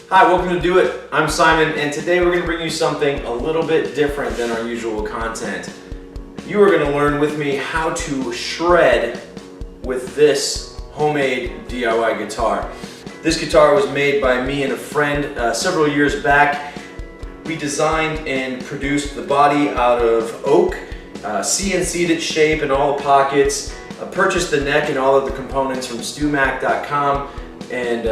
Hi, welcome to Do It. I'm Simon, and today we're going to bring you something a little bit different than our usual content. You are going to learn with me how to shred with this homemade DIY guitar. This guitar was made by me and a friend several years back. We designed and produced the body out of oak, CNC'd its shape and all the pockets, purchased the neck and all of the components from StewMac.com, and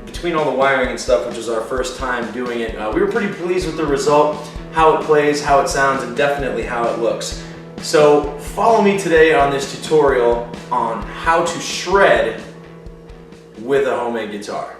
between all the wiring and stuff, which was our first time doing it, we were pretty pleased with the result, how it plays, how it sounds, and definitely how it looks. So follow me today on this tutorial on how to shred with a homemade guitar.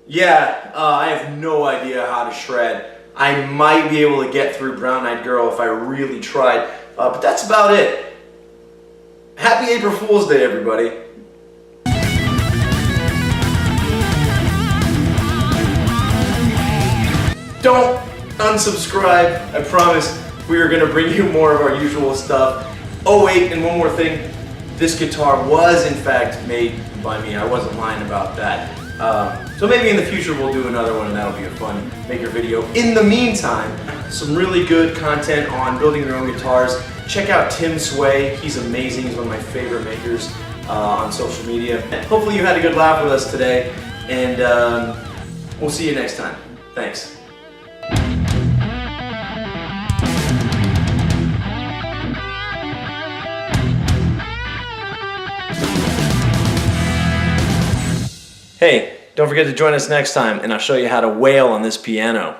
Yeah, I have no idea how to shred. I might be able to get through Brown Eyed Girl if I really tried, but that's about it. Happy April Fool's Day, everybody. Don't unsubscribe, I promise we are going to bring you more of our usual stuff. Oh wait, and one more thing, this guitar was in fact made by me. I wasn't lying about that. So maybe in the future we'll do another one and that'll be a fun maker video. In the meantime, some really good content on building your own guitars. Check out Tim Sway, he's amazing, he's one of my favorite makers on social media. Hopefully you had a good laugh with us today, and we'll see you next time. Thanks. Hey, don't forget to join us next time and I'll show you how to wail on this piano.